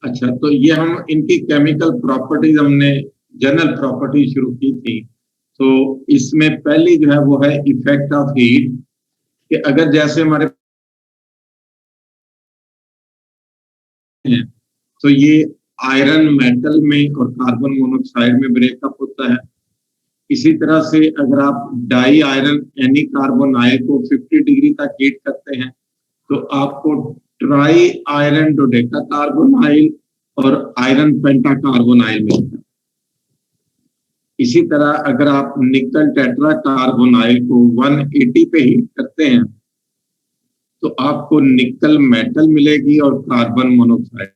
अच्छा, तो ये हम इनकी केमिकल प्रॉपर्टीज हमने जनरल प्रॉपर्टी शुरू की थी। तो इसमें पहली जो है वो है इफेक्ट ऑफ हीट, कि अगर जैसे हमारे हैं तो ये आयरन मेटल में और कार्बन मोनोऑक्साइड में ब्रेकअप होता है। इसी तरह से अगर आप डाई आयरन एनी कार्बोनाइल को 50 डिग्री तक हीट करते हैं तो आपको ट्राई आयरन डोडेका कार्बोनाइल और आयरन पेंटा कार्बोनाइल मिलता है। इसी तरह अगर आप निकल टेट्रा कार्बोनाइल को 180 पे हीट करते हैं तो आपको निकल मेटल मिलेगी और कार्बन मोनोऑक्साइड।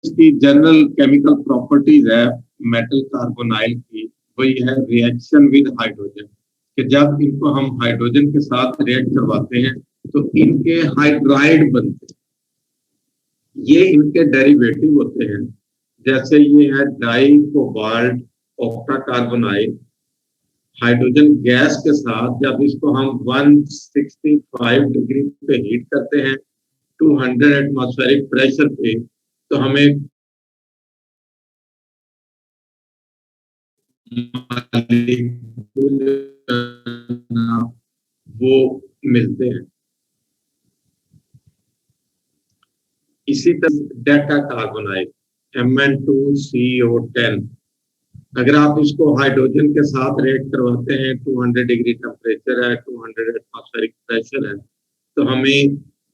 इसकी जनरल केमिकल प्रॉपर्टीज है मेटल कार्बोनाइल की, वही है रिएक्शन विद हाइड्रोजन, कि जब इनको हम हाइड्रोजन के साथ रिएक्ट करवाते हैं तो इनके हाइड्राइड बनते हैं। ये इनके डेरिवेटिव होते हैं। जैसे ये है di cobalt octa carbonyl, hydrogen gas के साथ जब इसको हम 165 डिग्री पे हीट करते हैं 200 एटमॉस्फेरिक प्रेशर पे, तो हमें वो मिलते हैं। इसी तरह डेका कार्बोनाइल Mn2CO10, अगर आप इसको हाइड्रोजन के साथ रिएक्ट करवाते हैं 200 डिग्री टेम्परेचर है, 200 एटमॉस्फेरिक प्रेशर है, तो हमें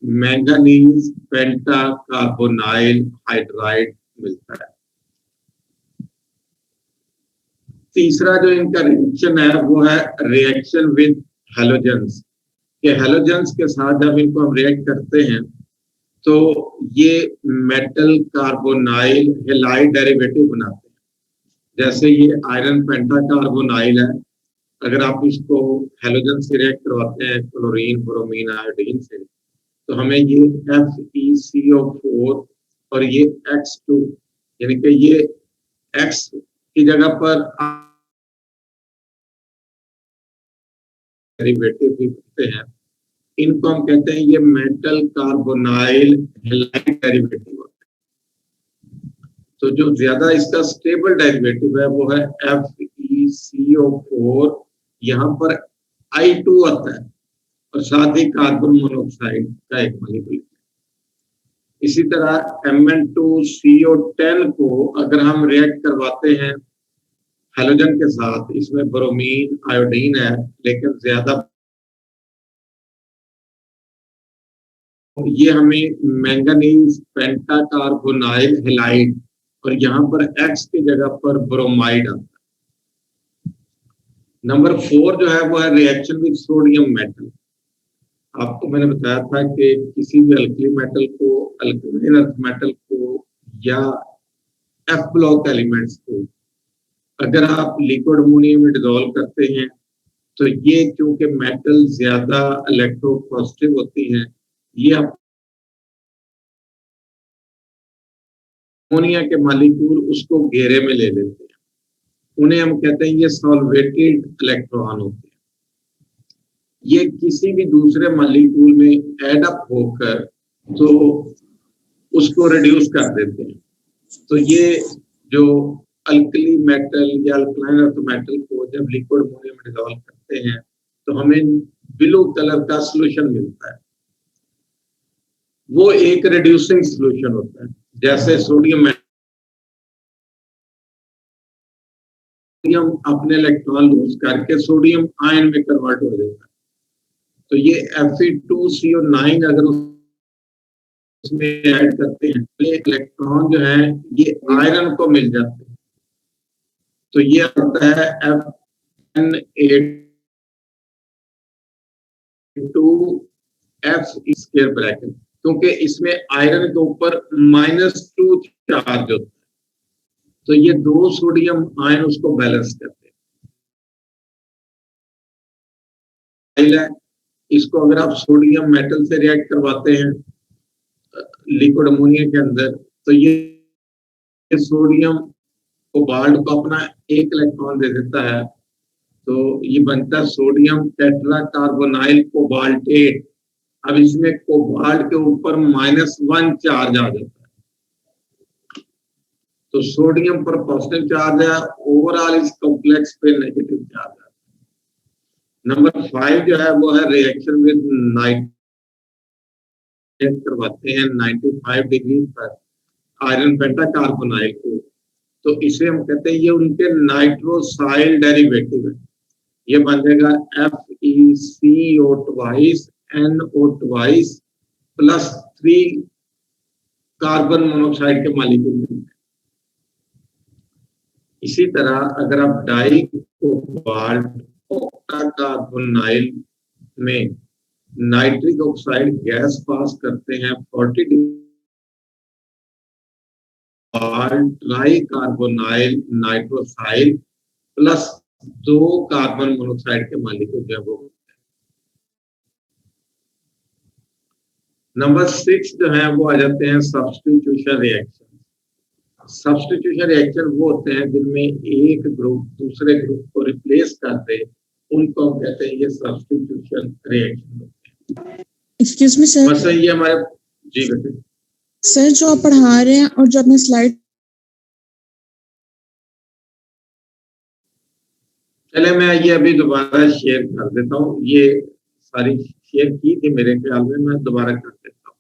मैंगनीज पेंटा कार्बोनाइल हाइड्राइड मिलता है। तीसरा जो इनका रिएक्शन है वो है रिएक्शन विद हेलोजेंस, के हेलोजेंस के साथ जब इनको हम रिएक्ट करते हैं तो ये मेटल कार्बोनाइल हेलाइड डेरिवेटिव बनाते हैं। जैसे ये आयरन पेंटा कार्बोनाइल है, अगर आप इसको हेलोजन से रिएक्ट करवाते हैं क्लोरीन ब्रोमीन आयोडीन से, तो हमें ये FeCO4 और ये X2, यानी कि ये X की जगह पर डेरिवेटिव भी बनते हैं। इनको हम कहते हैं ये मेटल कार्बोनाइल हेलाइड डेरिवेटिव होते हैं। तो जो ज्यादा इसका स्टेबल डेरिवेटिव है वो है FeCO4, यहाँ पर I2 आता है और साथ ही कार्बन मोनोऑक्साइड का एक मॉलिक्यूल। इसी तरह Mn2CO10 को अगर हम रिएक्ट करवाते हैं हेलोजन के साथ, इसमें ब्रोमीन आयोडीन है लेकिन ज्यादा, ये हमें मैंगनीज पेंटा कार्बोनाइल हेलाइड और यहाँ पर X की जगह पर ब्रोमाइड आता है। नंबर 4 जो है वो है रिएक्शन विद सोडियम मेटल। आपको मैंने बताया था कि किसी भी अल्कली मेटल को, अल्कलाइन अर्थ मेटल को या F ब्लॉक एलिमेंट्स को अगर आप लिक्विड अमोनियम में डिसॉल्व करते हैं तो ये क्योंकि मेटल ज्यादा इलेक्ट्रोपॉजिटिव होती हैं, ये अमोनिया के मॉलिक्यूल उसको घेरे में ले लेते हैं। उन्हें हम कहते हैं ये सॉल्वेटेड इलेक्ट्रॉन होते हैं। ये किसी भी दूसरे मॉलिक्यूल में एड अप होकर तो उसको रिड्यूस कर देते हैं। तो ये जो अल्कली मेटल या अल्कलाइन अर्थ मेटल को जब लिक्विड अमोनियम में डिसॉल्व करते हैं तो हमें ब्लू कलर का सॉल्यूशन मिलता है। वो एक रिड्यूसिंग सॉल्यूशन होता है। जैसे सोडियम अपने इलेक्ट्रॉन लूज करके सोडियम आयन में कन्वर्ट हो जाता है। तो ये Fe2CO9 अगर उसमें ऐड करते हैं तो ये इलेक्ट्रॉन जो है ये आयरन को मिल जाते हैं। तो ये होता है FN2F स्क्वायर ब्रैकेट, क्योंकि इसमें आयरन के ऊपर -2 चार्ज होता है। तो ये 2 सोडियम आयन उसको बैलेंस करते हैं। इसको अगर आप सोडियम मेटल से रिएक्ट करवाते हैं लिक्विड अमोनिया के अंदर तो ये सोडियम कोबाल्ट को अपना एक इलेक्ट्रॉन दे देता है, तो ये बनता है सोडियम टेट्रा कार्बोनाइल कोबाल्टेट। अब इसमें कोबाल्ट के ऊपर -1 चार्ज आ जाता है, तो सोडियम पर पॉजिटिव चार्ज है, ओवरऑल इस कॉम्प्लेक्स पे नेगेटिव चार्ज है। नंबर 5 जो है वो है रिएक्शन विद नाइट्रेट करवाते हैं 95 डिग्री पर आयरन पेंटाकार्बोनाइल को, तो इसे हम कहते हैं ये उनके नाइट्रोसाइल डेरिवेटिव है। ये बन जाएगा FeCO twice NO twice plus 3 carbon monoxide के मॉलिक्यूल मिलते हैं। इसी तरह अगर आप डाई कोबाल्ट ऑक्टाकार्बोनाइल में नाइट्रिक ऑक्साइड गैस पास करते हैं 40 degree tri carbonyl nitrosyl plus 2 carbon monoxide के मॉलिक्यूल जो है वो। नंबर 6 जो है वो आ जाते हैं सब्स्टिट्यूशन रिएक्शन। सब्स्टिट्यूशन रिएक्शन वो होते हैं जिनमें एक ग्रुप दूसरे ग्रुप को रिप्लेस कर दे, उनको हम कहते हैं ये सब्स्टिट्यूशन रिएक्शन होते हैं। एक्सक्यूज मी सर, बस ये हमारे जी बेटे सर जो आप पढ़ा रहे हैं और जो आपने स्लाइड, चले मैं ये अभी दोबारा शेयर कर देता हूँ, ये सारी शेयर की थी मेरे ख्याल में, मैं दोबारा कर देता हूँ।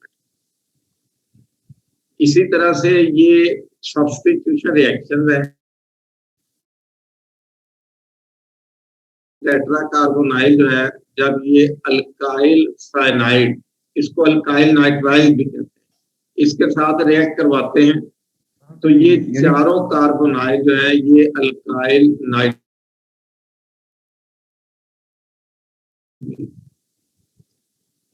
इसी तरह से ये सब्स्टिट्यूशन रिएक्शन है। टेट्राकार्बोनाइल जो है, जब ये अल्काइल साइनाइड, इसको अल्काइल नाइट्राइल भी कहते हैं, इसके साथ रिएक्ट करवाते हैं, तो ये चारों कार्बोनाइल जो है ये अल्काइल नाइट।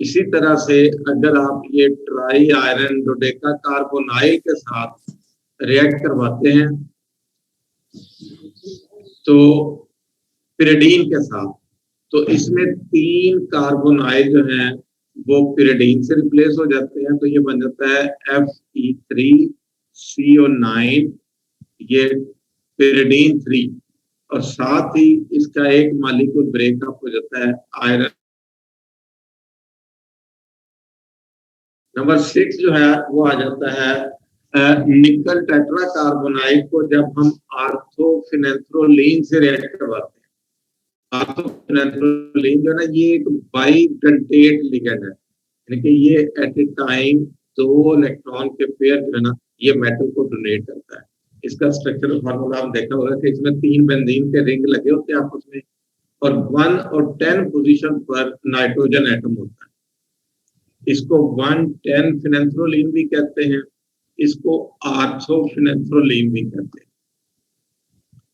इसी तरह से अगर आप ये ट्राई आयरन डोडेका कार्बोनाइल के साथ रिएक्ट करवाते हैं तो पिरिडीन के साथ, तो इसमें 3 कार्बोनाइल जो हैं वो पिरिडीन से रिप्लेस हो जाते हैं, तो ये बन जाता है Fe3CO9, ये पिरिडीन 3, और साथ ही इसका एक मॉलिक्यूल ब्रेकअप हो जाता है आयरन। नंबर 6 जो है वो आ जाता है निकल टेट्राकार्बोनाइल को जब हम आर्थोफिनेंथ्रोलीन से रिएक्ट करवाते हैं। आर्थोफिनेंथ्रोलीन जो है ना, ये एक बाइडेंटेट लिगेंड है, यानी कि ये एट ए टाइम 2 इलेक्ट्रॉन के पेयर जो है ना, ये मेटल को डोनेट करता है। इसका स्ट्रक्चरल फार्मूला आप देखा होगा कि इसमें 3 बेंजीन के रिंग लगे होते हैं आपस में, और 1 और 10 पोजीशन पर नाइट्रोजन एटम होता है। इसको 1,10 फिनेंथ्रोलीन भी कहते हैं, इसको आर्थोफिनेंथ्रोलीन भी कहते हैं।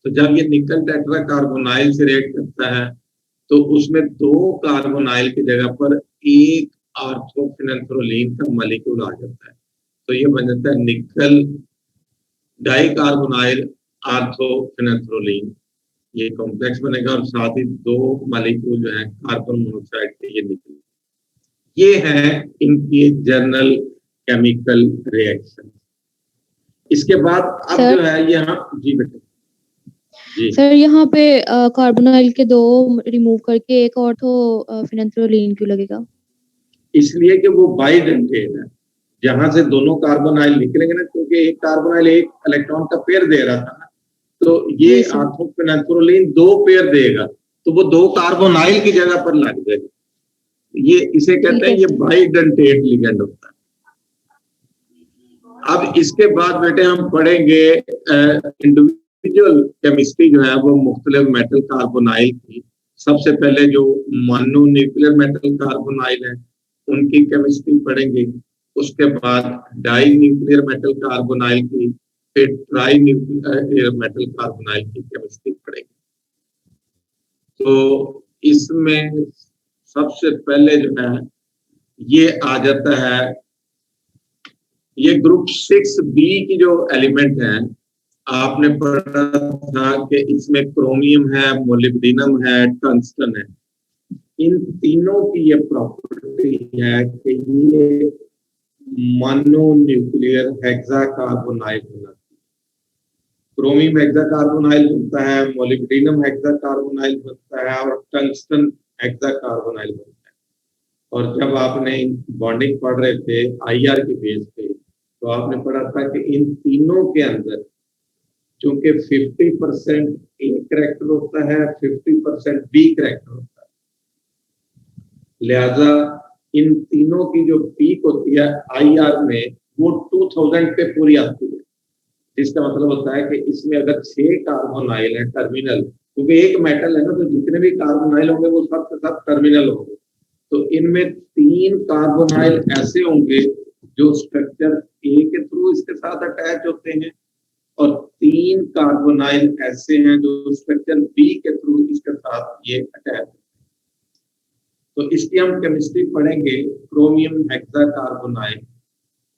तो जब ये निकल टेट्राकार्बोनाइल से रिएक्ट करता है तो उसमें 2 कार्बोनाइल की जगह पर 1 आर्थोफिनेंथ्रोलीन का मॉलिक्यूल आ जाता है, तो ये बन जाता है निकल डाइकार्बोनाइल आर्थोफिनेंथ्रोलीन। ये कॉम्प्लेक्स बनेगा और साथ ही 2 मॉलिक्यूल जो है कार्बन मोनोऑक्साइड के ये निकल। ये है इनकी जर्नल केमिकल रिएक्शन। इसके बाद अब जो है यहाँ जी बेटे जी सर, यहाँ पे कार्बोनाइल के 2 रिमूव करके एक ऑर्थोफिनेंथ्रोलीन क्यों लगेगा? इसलिए कि वो बाइडेंटेट है, जहां से दोनों कार्बोनाइल निकलेंगे ना, क्योंकि एक कार्बोनाइल एक इलेक्ट्रॉन का पेयर दे रहा था ना, तो ये आर्थोफिनेंथ्रोलीन 2 पेयर देगा, तो वो 2 कार्बोनाइल की जगह पर लग जाएगा। ये इसे कहते हैं ये बाइडेंटेट लिगेंड होता है। अब इसके बाद बेटे हम पढ़ेंगे इंडिविजुअल केमिस्ट्री जो है वो मुख्तलिफ मेटल कार्बोनाइल की। सबसे पहले जो मोनो न्यूक्लियर मेटल कार्बोनाइल है उनकी केमिस्ट्री पढ़ेंगे, उसके बाद डाई न्यूक्लियर मेटल कार्बोनाइल की, फिर ट्राई न्यूक्लियर मेटल कार्बोनाइल की केमिस्ट्री पढ़ेंगे। तो इसमें सबसे पहले जो है ये आ जाता है, ये ग्रुप 6B की जो एलिमेंट है, आपने पढ़ा था कि इसमें क्रोमियम है, मोलिब्डेनम है, टंगस्टन है। इन तीनों की ये प्रॉपर्टी है कि ये मोनोन्यूक्लियर हेक्साकार्बोनाइल होना चाहिए। क्रोमियम हेक्साकार्बोनाइल बनता है, मोलिब्डेनम हेक्साकार्बोनाइल बनता है और टंगस्टन हेक्साकार्बोनाइल बनता है। और जब आपने बॉन्डिंग पढ़ रहे थे आईआर के बेस पे, तो आपने पढ़ा था कि इन तीनों के अंदर चूंकि 50% ए करैक्टर होता है, 50% बी करैक्टर होता है, लिहाजा इन तीनों की जो पीक होती है आईआर में वो 2000 पे पूरी आती है। इसका मतलब होता है कि इसमें अगर 6 कार्बोनाइल है टर्मिनल, क्योंकि एक मेटल है ना, तो जितने भी कार्बोनाइल होंगे वो सब के सब टर्मिनल होंगे, तो इनमें 3 कार्बोनाइल ऐसे होंगे जो स्ट्रक्चर ए के थ्रू इसके साथ अटैच होते हैं, और 3 कार्बोनाइल ऐसे हैं जो स्ट्रक्चर बी के थ्रू इसके साथ ये अटैच। तो इसकी हम केमिस्ट्री पढ़ेंगे, क्रोमियम हेक्साकार्बोनाइल।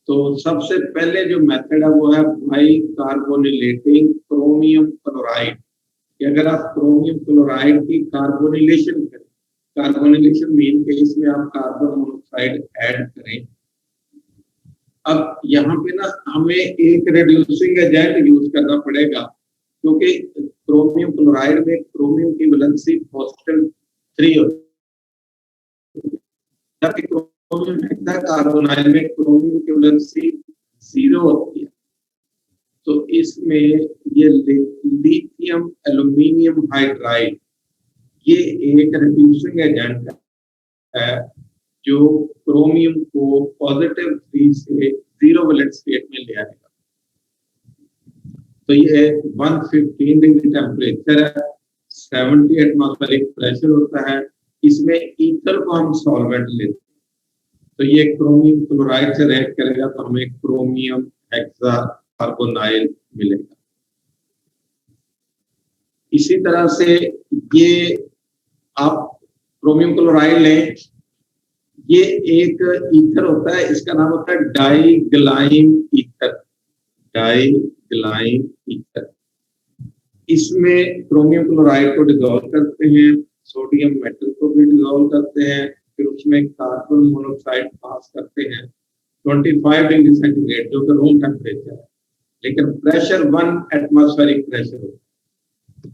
तो सबसे पहले जो मेथड है वो है बाई कार्बोनिलेटिंग क्रोमियम क्लोराइड, कि अगर आप क्रोमियम क्लोराइड की कार्बोनिलेशन करें, कार्बोनिलेशन मीन के इसमें आप कार्बन मोनोऑक्साइड ऐड करें। अब यहाँ पे ना हमें एक रिड्यूसिंग एजेंट यूज करना पड़ेगा, क्योंकि क्रोमियम क्लोराइड में क्रोमियम की वैलेंसी पॉजिटिव 3 होती है, जबकि क्रोमियम हेक्साकार्बोनाइल में क्रोमियम की वैलेंसी 0 होती है। तो इसमें ये लिथियम एल्यूमिनियम हाइड्राइड ये एक रिड्यूसिंग एजेंट है जो क्रोमियम को पॉजिटिव 3 से 0 वैलेंट स्टेट में ले आएगा। तो ये 115 डिग्री टेम्परेचर है, 70 एटमॉस्फेरिक प्रेशर होता है, इसमें ईथर को हम सॉल्वेंट लेते हैं, तो ये क्रोमियम क्लोराइड से रिएक्ट करेगा तो हमें क्रोमियम हेक्साकार्बोनाइल मिलेगा। इसी तरह से ये आप क्रोमियम क्लोराइड लें, ये एक ईथर होता है, इसका नाम होता है डाइग्लाइम ईथर, डाइग्लाइम ईथर। इसमें क्रोमियम क्लोराइड को डिसॉल्व करते हैं, सोडियम मेटल को भी डिसॉल्व करते हैं, फिर उसमें कार्बन मोनोऑक्साइड पास करते हैं 25 डिग्री सेंटीग्रेड जो कि रूम टेम्परेचर है, लेकिन प्रेशर 1 एटमॉस्फेरिक प्रेशर होता है।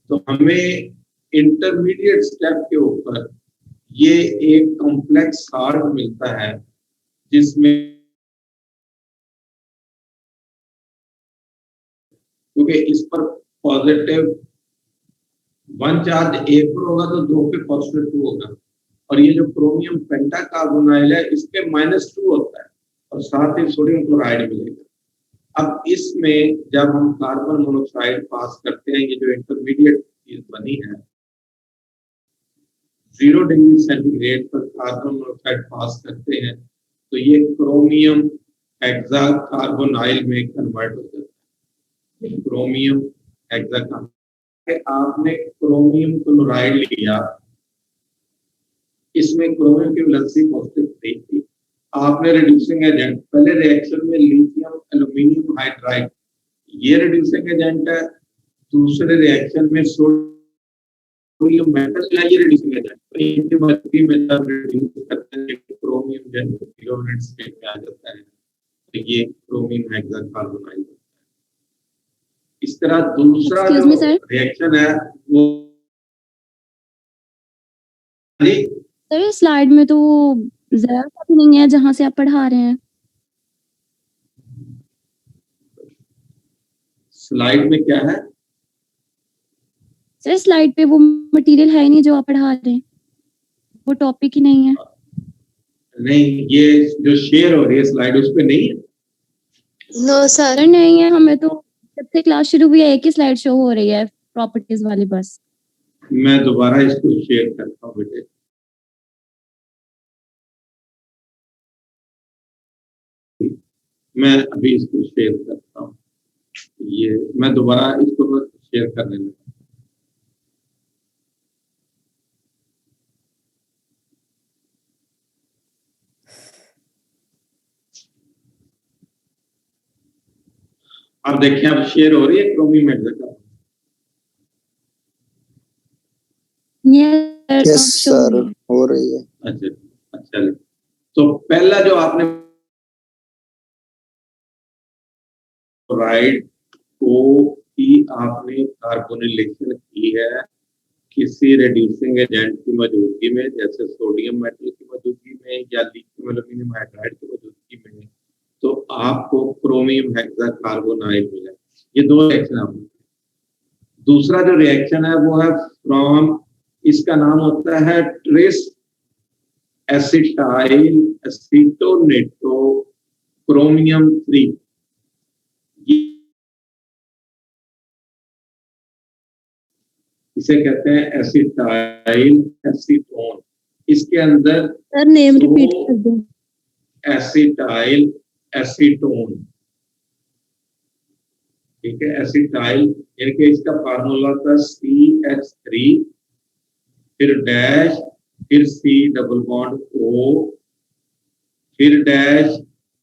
तो हमें इंटरमीडिएट स्टेप के ऊपर ये एक कॉम्प्लेक्स साल्ट मिलता है जिसमें, क्योंकि इस पर पॉजिटिव 1 चार्ज एक पर होगा तो 2 पे पॉजिटिव 2 होगा, और ये जो क्रोमियम पेंटाकार्बोनाइल है इस पे -2 होता है, और साथ ही सोडियम क्लोराइड मिलेगा। अब इसमें जब हम कार्बन मोनोऑक्साइड पास करते हैं, ये जो इंटरमीडिएट चीज बनी है 0 डिग्री सेंटीग्रेड पर कार्बन मोनोऑक्साइड पास करते हैं, तो ये क्रोमियम हेक्साकार्बोनाइल में कन्वर्ट हो जाता है। क्रोमियम हेक्साकार्बोनाइल, आपने क्रोमियम क्लोराइड लिया, इसमें क्रोमियम की वैलेंसी पॉजिटिव 3 थी, आपने रिड्यूसिंग एजेंट पहले रिएक्शन में लिथियम एल्यूमिनियम हाइड्राइड ये रिड्यूसिंग एजेंट है, दूसरे रिएक्शन में सोडियम मेटल या ये रिड्यूसिंग एजेंट, तो इनकी मदद में जब रिड्यूस करते हैं क्रोमियम जो 0 वैलेंट स्टेट में आ जाता है, तो ये क्रोमियम हेक्साकार्बोनाइल होता है। इस तरह दूसरा जो रिएक्शन है वो सर स्लाइड में तो जरा सा भी नहीं है जहां से आप पढ़ा रहे हैं। स्लाइड में क्या है सर? स्लाइड पे वो मटेरियल है ही नहीं जो आप पढ़ा रहे हैं, वो टॉपिक ही नहीं है। नहीं, ये जो शेयर हो रही है स्लाइड उस पे नहीं है। नो सर नहीं है, हमें तो जब से क्लास शुरू हुई है एक ही स्लाइड शो हो रही है प्रॉपर्टीज वाली बस। मैं दोबारा इसको शेयर करता हूँ बेटे। मैं अभी इसको शेयर करता हूँ, ये मैं दोबारा इसको शेयर करने लगा। अब देखिए अब शेयर हो रही है क्रोमियम हेक्साकार्बोनाइल। यस सर हो रही है। अच्छा तो पहला जो आपने क्लोराइड को ही आपने कार्बोनिलेशन की है, किसी रिड्यूसिंग एजेंट की मौजूदगी में, जैसे सोडियम मेटल की मौजूदगी में या लिथियम एल्यूमिनियम हाइड्राइड की मौजूदगी में, तो आपको क्रोमियम हेक्साकार्बोनाइल मिला। ये दो रिएक्शन आपको। दूसरा जो रिएक्शन है वो है फ्रॉम, इसका नाम होता है ट्रेस एसिटाइल एसीटोनेटो क्रोमियम 3। इसे कहते हैं एसिटाइल एसीटोन। इसके अंदर सर नेम रिपीट कर दो। एसिटाइल एसीटोन, ठीक है। एसिटाइल यानी कि इसका फार्मूला था CH3, फिर डैश, फिर C डबल बॉन्ड O, फिर डैश,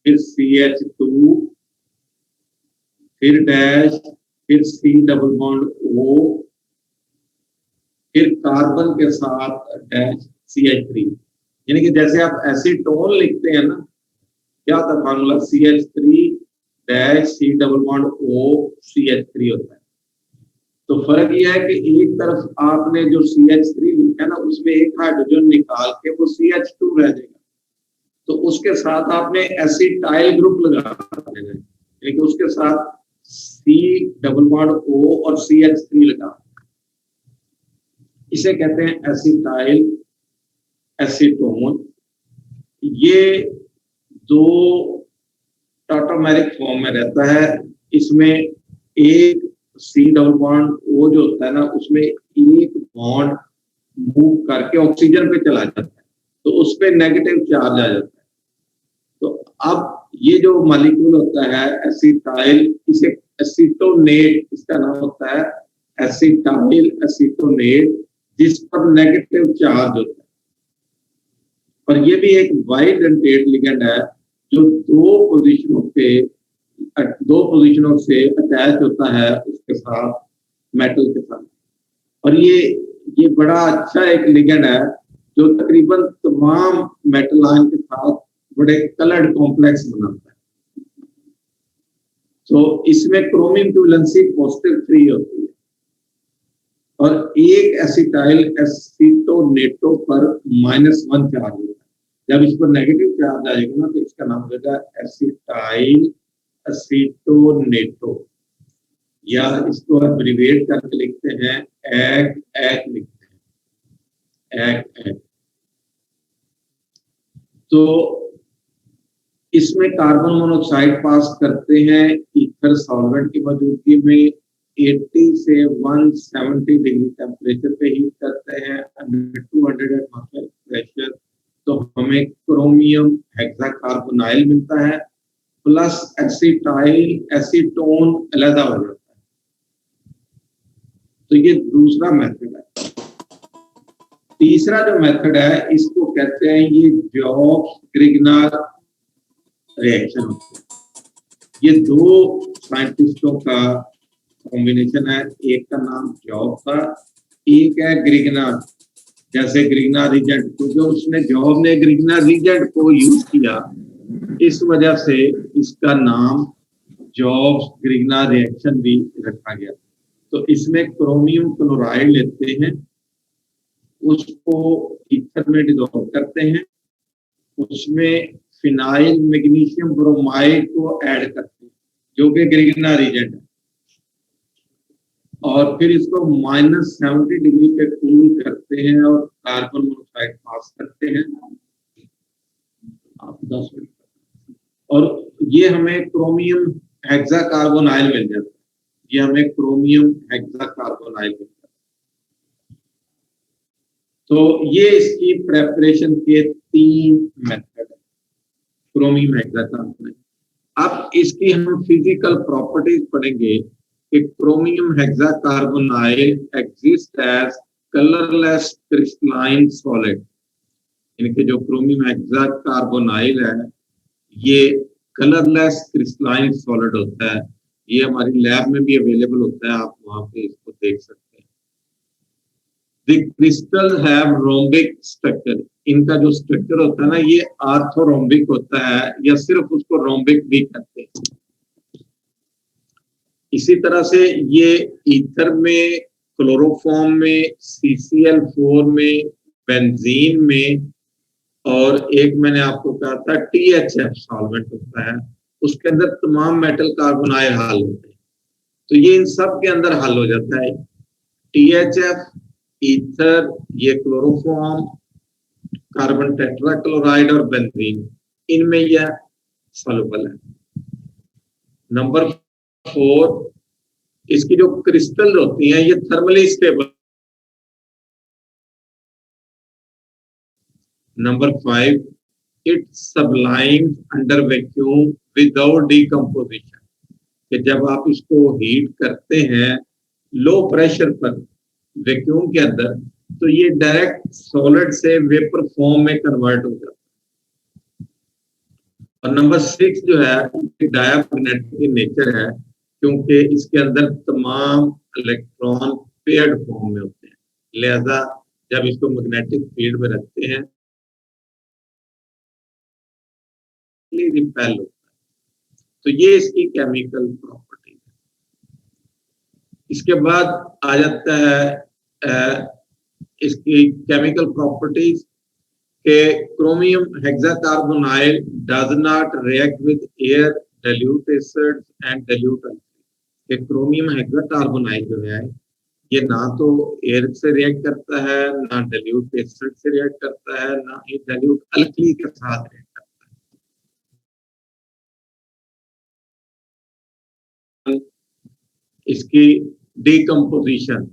फिर CH2, फिर डैश, फिर C डबल बॉन्ड O, फिर कार्बन के साथ डैश CH3। यानी कि जैसे आप एसीटोन लिखते हैं ना, क्या था formula? CH3 dash C double bond O CH3 होता है। तो फर्क यह है कि एक तरफ आपने जो CH3 लिखा है ना, उसमें एक हाइड्रोजन निकाल के वो CH2 रह जाएगा, तो उसके साथ आपने एसिटाइल ग्रुप लगा देना है, लेकिन उसके साथ C डबल बॉन्ड O और CH3 लगा। इसे कहते हैं एसिटाइल एसीटोन। ये दो टॉटोमेरिक फॉर्म में रहता है। इसमें एक C डबल बॉन्ड O जो होता है ना, उसमें एक बॉन्ड मूव करके ऑक्सीजन पे चला जाता है, तो उस पे नेगेटिव चार्ज आ जाता है। तो अब ये जो मॉलिक्यूल होता है एसिटाइल, इसे एसीटोनेट, इसका नाम होता है एसिटाइल एसीटोनेट, जिस पर नेगेटिव चार्ज होता है। और ये भी एक बाइडेंटेट लिगेंड है जो दो पोजीशनों से अटैच होता है उसके साथ, मेटल के साथ। और ये बड़ा अच्छा एक लिगेंड है जो तकरीबन तमाम मेटल आयन के साथ बड़े कलर्ड कॉम्प्लेक्स बनाता है। तो इसमें क्रोमियम की वैलेंसी पॉजिटिव 3 होती है और एक एसिटाइल एसीटोनेटो पर -1 चार्ज होता है। जब इस पर नेगेटिव चार्ज आएगा ना, तो इसका नाम होगा एसिटाइल एसीटोनेटो, या इसको एब्रिविएट करके लिखते हैं एक लिखते हैं, एक। तो इसमें कार्बन मोनोऑक्साइड पास करते हैं ईथर सॉल्वेंट की मौजूदगी में, 80 से 170 डिग्री टेम्परेचर पे हीट करते हैं, 200 एटमॉस्फेरिक प्रेशर। तो हमें क्रोमियम हेक्साकार्बोनाइल मिलता है, प्लस एसिटाइल एसीटोन अलग हो जाता है। तो ये दूसरा मेथड है। तीसरा जो मेथड है, इसको कहते हैं ये जॉब्स-ग्रिग्नार रिएक्शन होती है। ये दो साइंटिस्टों का कॉम्बिनेशन है, एक का नाम जॉब था, एक है ग्रिग्नार। जैसे ग्रिग्नार रिजेंट, क्योंकि उसने जॉब ने ग्रिग्नार रिजेंट को यूज किया, इस वजह से इसका नाम जॉब्स ग्रिग्नार रिएक्शन भी रखा गया। तो इसमें क्रोमियम क्लोराइड लेते हैं, उसको ईथर में डिसॉल्व करते हैं, उसमें फिनाइल मैग्नीशियम ब्रोमाइड को ऐड करते हैं जो कि ग्रिग्नार रिजेंट है, और फिर इसको -70 डिग्री पे कूल करते हैं और कार्बन मोनोऑक्साइड पास करते हैं। आप 10 मिनट, और ये हमें क्रोमियम हेक्साकार्बोनाइल मिल जाता है। ये हमें क्रोमियम हेक्साकार्बोनाइल मिलता है। तो ये इसकी प्रेपरेशन के 3 मेथड है क्रोमियम हेक्साकार्बोनाइल। अब इसकी हम फिजिकल प्रॉपर्टीज पढ़ेंगे कि chromium hexacarbonyl exist as colourless crystalline solid. यानी कि जो क्रोमियम हेक्साकार्बोनाइल है ये कलरलेस क्रिस्टलाइन सॉलिड होता है। ये हमारी लैब में भी अवेलेबल होता है, आप वहां पे इसको देख सकते हैं। The crystal have rhombic structure. इनका जो स्ट्रक्चर होता है ना, ये आर्थोरोम्बिक होता है, या सिर्फ उसको रोम्बिक भी कहते हैं। इसी तरह से ये ईथर में क्लोरोफॉर्म में, CCl4 में, बेंजीन में, और एक मैंने आपको कहा था THF सॉल्वेंट होता है, उसके अंदर तमाम मेटल कार्बोनाइल हल होते हैं। तो ये इन सब के अंदर हल हो जाता है। THF, ईथर, ये क्लोरोफॉर्म, कार्बन टेट्राक्लोराइड और बेंजीन, इनमें यह सॉल्युबल है। नंबर 4, इसकी जो क्रिस्टल होती हैं ये thermally stable. Number 5, it sublime under vacuum without decomposition, कि जब आप इसको हीट करते हैं लो प्रेशर पर वैक्यूम के अंदर, तो ये डायरेक्ट सॉलिड से वेपर फॉर्म में कन्वर्ट हो जाता है। और नंबर 6 जो है डायामैग्नेटिक इन नेचर है, क्योंकि इसके अंदर तमाम इलेक्ट्रॉन पेयर्ड फॉर्म में होते हैं, लिहाजा जब इसको मैग्नेटिक फील्ड में रखते हैं रिपेल होता है। तो ये इसकी केमिकल प्रॉपर्टी है। इसके बाद आ जाता है इसकी केमिकल प्रॉपर्टीज के chromium hexacarbonyl does not react with air, dilute acids and dilute alkalis। के क्रोमियम हेक्साकार्बोनाइल जो है ये ना तो एयर से रिएक्ट करता है, ना dilute एसिड से रिएक्ट करता है, ना ही dilute अल्कली के साथ रिएक्ट करता है। इसकी डिकम्पोजिशन,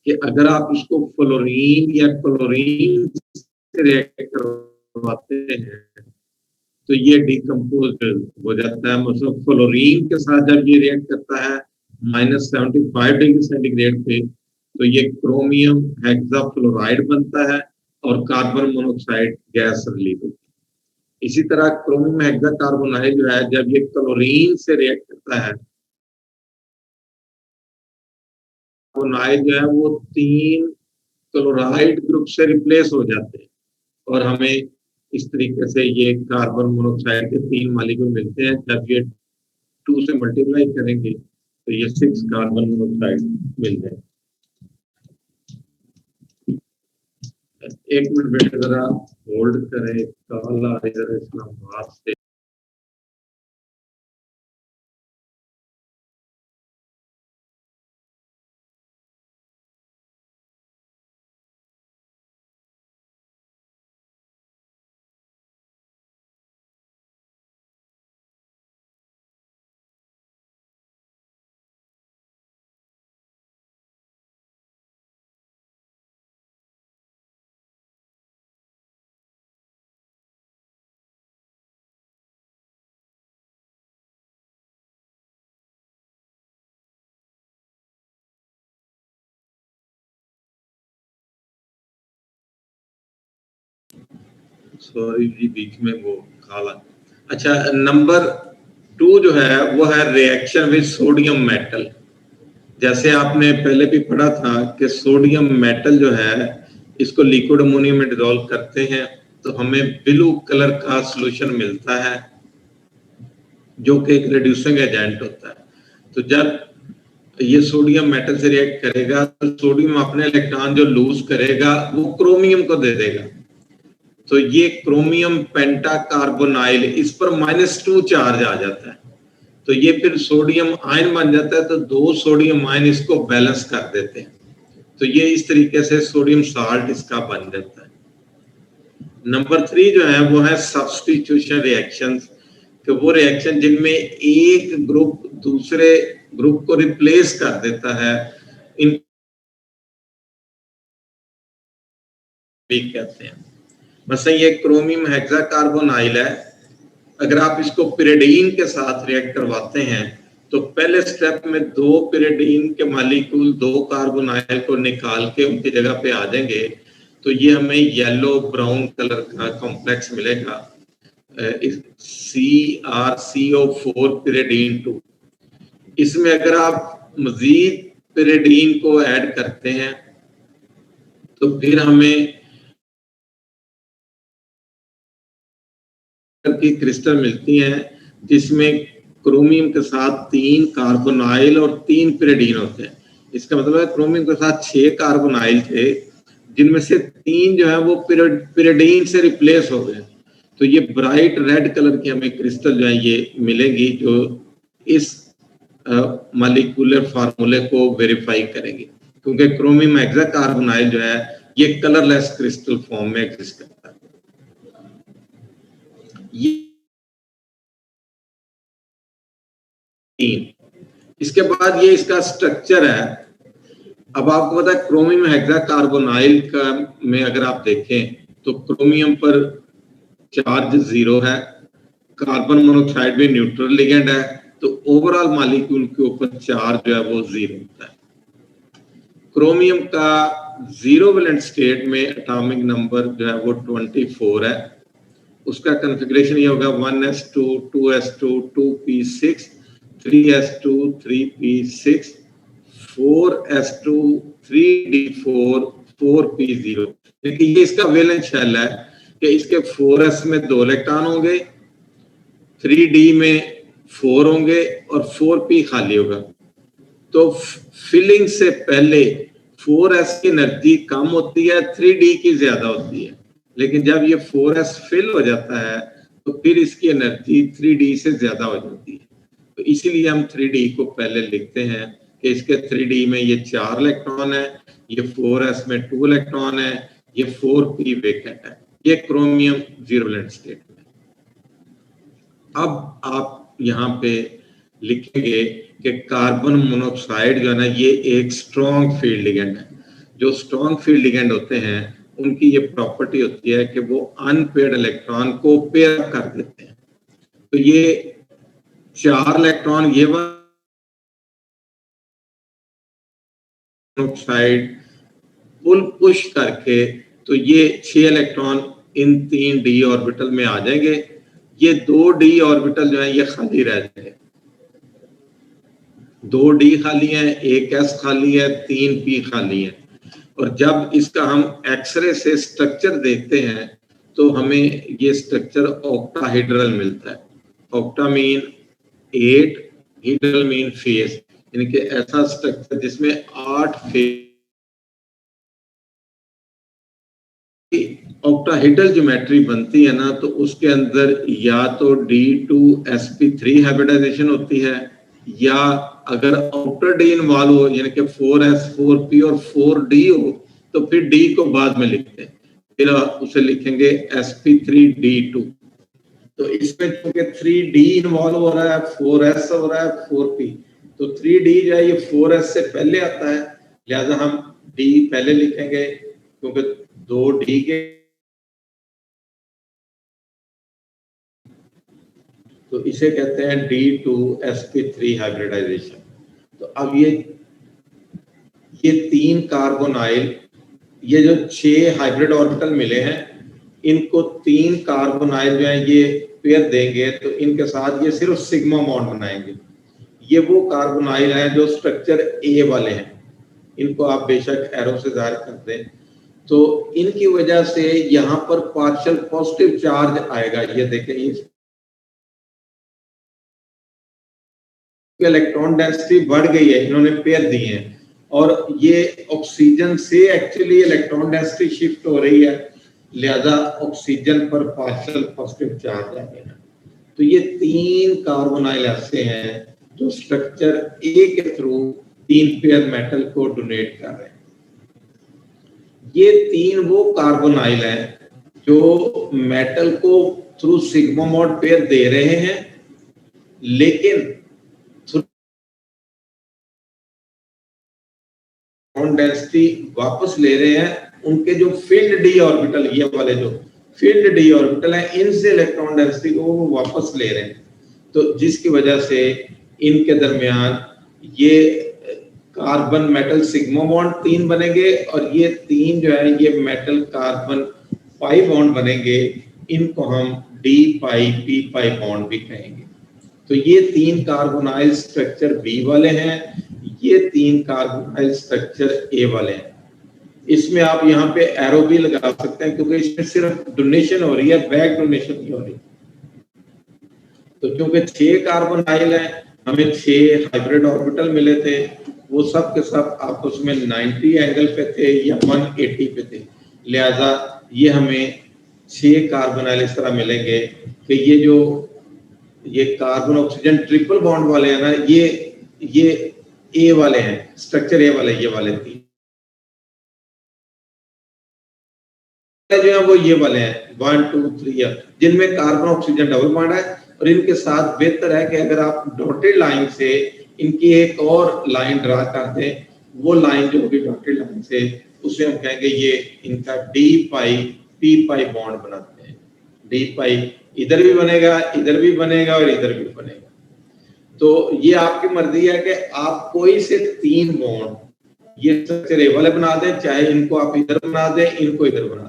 कि अगर आप इसको फ्लोरीन या क्लोरीन से रिएक्ट करवाते हैं तो ये डिकम्पोज हो जाता है। मतलब फ्लोरीन के साथ जब ये रिएक्ट करता है -75 डिग्री सेंटीग्रेड पे, तो ये क्रोमियम हेक्साफ्लोराइड बनता है और कार्बन मोनोऑक्साइड गैस रिलीज होती है। इसी तरह क्रोमियम हेक्साकार्बोनाइल जो है जब ये क्लोरीन से रिएक्ट करता है, कार्बोनाइल जो है वो 3 क्लोराइड ग्रुप से रिप्लेस हो जाते हैं और हमें इस तरीके से ये कार्बन मोनोऑक्साइड के 3 मॉलिक्यूल मिलते हैं। जब ये 2 से मल्टीप्लाई करेंगे तो ये 6 कार्बन मोनोऑक्साइड मिल जाए। एक मिनट बेटे जरा होल्ड करें, कॉल आ रही है इस्लामाबाद से। सॉरी जी, बीच में वो खाला। अच्छा, नंबर 2 जो है वो है रिएक्शन विद सोडियम मेटल। जैसे आपने पहले भी पढ़ा था कि सोडियम मेटल जो है इसको लिक्विड अमोनियम में डिसॉल्व करते हैं तो हमें ब्लू कलर का सॉल्यूशन मिलता है जो कि एक रिड्यूसिंग एजेंट होता है। तो जब ये सोडियम मेटल से रिएक्ट करेगा तो सोडियम अपने इलेक्ट्रॉन जो लूज करेगा वो क्रोमियम को दे देगा, तो ये क्रोमियम पेंटाकार्बोनाइल, इस पर -2 चार्ज आ जाता है, तो ये फिर सोडियम आयन बन जाता है। तो 2 सोडियम आयन इसको बैलेंस कर देते हैं, तो ये इस तरीके से सोडियम साल्ट इसका बन जाता है। नंबर 3 जो है वो है सब्स्टिट्यूशन रिएक्शंस, कि वो रिएक्शन जिनमें एक ग्रुप दूसरे ग्रुप को रिप्लेस कर देता है, इन कहते हैं। मतलब ये क्रोमियम हेक्साकार्बोनाइल है, अगर आप इसको पिरिडीन के साथ रिएक्ट करवाते हैं तो पहले स्टेप में 2 पिरिडीन के मॉलिक्यूल 2 कार्बोनाइल को निकाल के उनकी जगह पे आ जाएंगे, तो ये हमें येलो ब्राउन कलर का कॉम्प्लेक्स मिलेगा, CrCO4 पिरिडीन 2। इसमें अगर आप मजीद पिरिडीन को ऐड करते हैं तो फिर हमें की क्रिस्टल मिलती हैं जिसमें क्रोमियम के साथ 3 कार्बोनाइल और 3 पिरिडीन होते हैं। इसका मतलब है क्रोमियम के साथ 6 कार्बोनाइल थे, जिनमें से 3 जो है वो पिरिडीन से रिप्लेस हो गए। तो ये ब्राइट रेड कलर की हमें क्रिस्टल जो है ये मिलेगी, जो इस मॉलिक्यूलर फार्मूले को वेरीफाई करेंगे, क्योंकि क्रोमियम हेक्साकार्बोनाइल जो है ये कलरलेस क्रिस्टल फॉर्म में एग्जिस्ट करता है। इसके बाद ये इसका स्ट्रक्चर है। अब आपको पता है क्रोमियम हेक्साकार्बोनाइल का में अगर आप देखें तो क्रोमियम पर चार्ज 0 है, कार्बन मोनोऑक्साइड में न्यूट्रल लिगेंड है, तो ओवरऑल मॉलिक्यूल के ऊपर चार्ज जो है वो 0 होता है। क्रोमियम का 0 वैलेंट स्टेट में एटॉमिक नंबर जो है वो 24 है। उसका कॉन्फ़िगरेशन ये होगा 1s2 2s2 2p6 3s2 3p6 4s2 3d4 4p0। देखिए ये इसका वैलेंट शेल है कि इसके 4s में 2 इलेक्ट्रॉन होंगे, 3d में 4 होंगे और 4p खाली होगा। तो फिलिंग से पहले 4s की एनर्जी कम होती है, 3d की ज्यादा होती है, लेकिन जब ये 4s फिल हो जाता है तो फिर इसकी एनर्जी 3d से ज्यादा हो जाती है। तो इसीलिए हम 3d को पहले लिखते हैं कि इसके 3d में ये 4 इलेक्ट्रॉन है, ये 4s में 2 इलेक्ट्रॉन है, ये 4p वेकेंट है। ये क्रोमियम 0 वैलेंट स्टेट में। अब आप यहाँ पे लिखेंगे कि कार्बन मोनोऑक्साइड जो है ना ये एक स्ट्रॉन्ग फील्ड लिगेंड है। जो स्ट्रॉन्ग फील्ड लिगेंड होते हैं उनकी ये प्रॉपर्टी होती है कि वो अनपेयर्ड इलेक्ट्रॉन को पेयर कर देते हैं। तो ये 4 इलेक्ट्रॉन ये मोनोऑक्साइड पुल पुश करके तो ये 6 इलेक्ट्रॉन इन 3 d ऑर्बिटल में आ जाएंगे। ये 2 d ऑर्बिटल जो है ये खाली रह जाएंगे। 2 d खाली है, 1 s खाली है, 3 p खाली है। और जब इसका हम एक्सरे से स्ट्रक्चर देखते हैं तो हमें ये स्ट्रक्चर ऑक्टाहेड्रल मिलता है। ऑक्टा मीन 8, हेड्रल मीन फेस, यानी कि ऐसा स्ट्रक्चर जिसमें 8 फेस। ऑक्टाहेड्रल ज्योमेट्री बनती है ना, तो उसके अंदर या तो D2sp3 हाइब्रिडाइजेशन होती है, या अगर आउटर डी इन्वॉल्व हो यानी कि 4s 4p और 4d हो तो फिर d को बाद में लिखते हैं, फिर उसे लिखेंगे sp3d2। तो इसमें क्योंकि 3d इन्वॉल्व हो रहा है, 4s हो रहा है, 4p, तो 3d जो है ये 4s से पहले आता है, लिहाजा हम d पहले लिखेंगे क्योंकि 2d के, तो इसे कहते हैं D2sp3 हाइब्रिडाइजेशन। तो अब ये 3 कार्बोनाइल, ये जो 6 हाइब्रिड ऑर्बिटल मिले हैं, इनको 3 कार्बोनाइल जो है ये पेयर देंगे तो इनके साथ ये सिर्फ सिग्मा बॉन्ड बनाएंगे। ये वो कार्बोनाइल हैं जो स्ट्रक्चर ए वाले हैं, इनको आप बेशक एरो से जाहिर कर दें। तो इनकी वजह से यहाँ पर पार्शियल पॉजिटिव चार्ज आएगा। ये देखें, ये इलेक्ट्रॉन डेंसिटी बढ़ गई है, इन्होंने पेयर दिए हैं, और ये ऑक्सीजन से एक्चुअली इलेक्ट्रॉन डेंसिटी शिफ्ट हो रही है, लिहाजा ऑक्सीजन पर पार्शियल पॉजिटिव चार्ज आएगा। तो ये 3 कार्बोनाइल ऐसे हैं जो स्ट्रक्चर ए के थ्रू 3 पेयर मेटल को डोनेट कर रहे हैं। ये 3 वो कार्बोनाइल हैं जो मेटल को थ्रू सिग्मा मॉड पेयर दे रहे हैं, लेकिन डेंसिटी वापस ले रहे हैं। उनके जो फील्ड डी ऑर्बिटल, ये वाले जो फील्ड डी ऑर्बिटल है, इनसे इलेक्ट्रॉन डेंसिटी को वो वापस ले रहे हैं। तो जिसकी वजह से इनके दरमियान ये कार्बन मेटल सिग्मा बॉन्ड 3 बनेंगे, और ये 3 जो है ये मेटल कार्बन पाई बॉन्ड बनेंगे। इनको हम डी पाई पी पाई बॉन्ड भी कहेंगे। तो ये 3 कार्बोनाइल स्ट्रक्चर बी वाले हैं, ये 3 कार्बोनाइल स्ट्रक्चर ए वाले हैं। इसमें आप यहाँ पे एरो भी लगा सकते हैं क्योंकि इसमें सिर्फ डोनेशन हो रही है, बैक डोनेशन नहीं हो रही। तो क्योंकि 6 कार्बोनाइल हैं, हमें 6 हाइब्रिड ऑर्बिटल मिले थे, वो सब के सब आप उसमें 90 एंगल पे थे या 180 पे थे, लिहाजा ये हमें 6 कार्बोनाइल इस तरह मिलेंगे कि ये कार्बन ऑक्सीजन ट्रिपल बॉन्ड वाले हैं ना, ये ए वाले हैं, स्ट्रक्चर ए वाले, ये वाले 3 जो है वो ये वाले हैं 1 2 3, जिनमें कार्बन ऑक्सीजन डबल बॉन्ड है। और इनके साथ बेहतर है कि अगर आप डॉटेड लाइन से इनकी एक और लाइन ड्रा कर दें, वो लाइन जो होगी डॉटेड लाइन से, उसे हम कहेंगे ये इनका डी पाई पी पाई बॉन्ड बनाते हैं। डी पाई इधर भी बनेगा, इधर भी बनेगा और इधर भी बनेगा। तो ये आपकी मर्जी है कि आप कोई से 3 बॉन्ड ये स्ट्रक्चर ए वाले बना दें, चाहे इनको आप इधर बना दें, इनको इधर बना दें।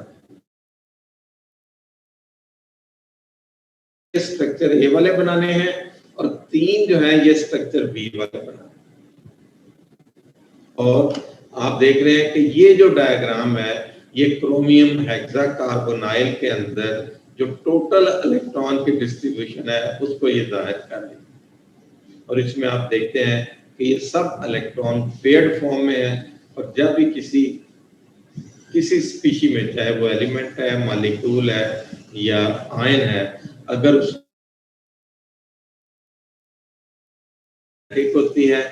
स्ट्रक्चर ए वाले बनाने हैं और 3 जो है ये स्ट्रक्चर बी वाले बनाने हैं। और आप देख रहे हैं कि ये जो डायग्राम है, ये क्रोमियम हेक्सा कार्बोनाइल के अंदर जो टोटल इलेक्ट्रॉन की डिस्ट्रीब्यूशन है उसको ये जाहिर कर रही है। और इसमें आप देखते हैं कि ये सब इलेक्ट्रॉन पेयर्ड फॉर्म में है। और जब भी किसी स्पीशी में, चाहे वो एलिमेंट है, मॉलिक्यूल है या आयन है, अगर ठीक होती है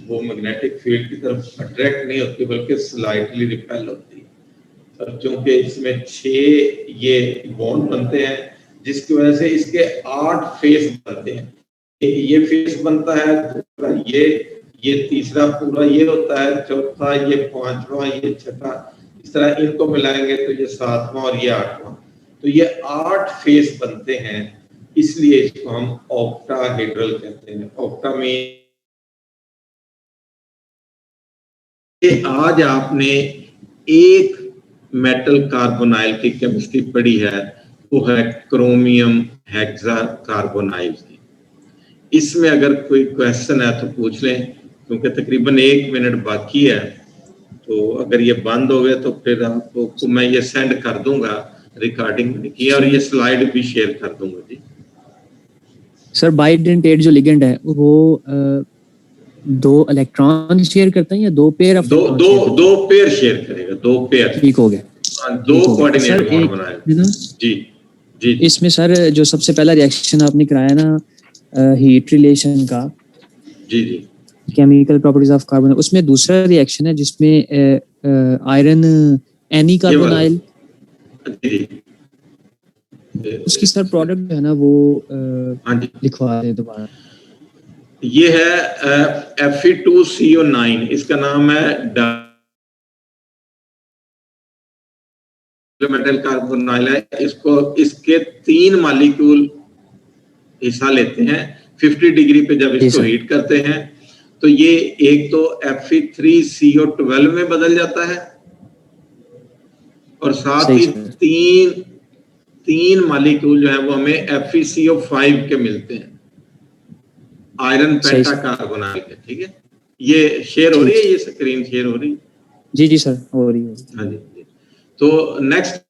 वो मैग्नेटिक फील्ड की तरफ अट्रैक्ट नहीं होती बल्कि स्लाइटली रिपेल होती है। और चूंकि इसमें 6 ये बॉन्ड बनते हैं, जिसकी वजह से इसके 8 फेस बनते हैं। ये फेस बनता है, दूसरा ये तीसरा पूरा ये होता है, चौथा ये, पांचवा ये, छठा, इस तरह इनको मिलाएंगे तो ये 7वां और ये 8वां। तो ये 8 फेस बनते हैं, इसलिए इसको हम ऑक्टाहेड्रल कहते हैं। ऑक्टा में आज आपने एक मेटल कार्बोनाइल की केमिस्ट्री पढ़ी है, वो है क्रोमियम हेक्सा कार्बोनाइल की। इसमें अगर कोई क्वेश्चन है तो पूछ लें, क्योंकि तकरीबन 1 मिनट बाकी है। तो अगर ये बंद हो गए तो फिर आपको मैं ये सेंड कर दूंगा रिकॉर्डिंग की, और ये स्लाइड भी शेयर कर दूंगा जी। सर बाइडेंटेट जो लिगेंड है वो 2 इलेक्ट्रॉन शेयर करता है या 2 पेयर? दो पेयर शेयर करेगा, 2 पेयर। ठीक हो गया, 2 कोऑर्डिनेट बॉन्ड बनाएगा जी। जी इसमें सर जो सबसे पहला रिएक्शन आपने कराया ना हीट रिलेशन का, जी जी, केमिकल प्रॉपर्टीज ऑफ कार्बन, उसमें दूसरा रिएक्शन है जिसमें आयरन एनी कार्बोनाइल, उसकी सर प्रोडक्ट है ना वो लिखवा दे दोबारा। ये है Fe2CO9, इसका नाम है मेटल कार्बोनाइल है। इसके 3 मॉलिक्यूल हिस्सा लेते हैं 50 डिग्री पे। जब इसको हीट करते हैं तो ये एक तो Fe3CO12 में बदल जाता है, और साथ ही 3 मॉलिक्यूल जो है वो हमें FeCO5 के मिलते हैं, आयरन पेंटा कार्बोनाइल के। ठीक है, ये शेयर हो रही है, ये स्क्रीन शेयर हो रही है? जी जी सर, हो रही है। हाँ जी। तो नेक्स्ट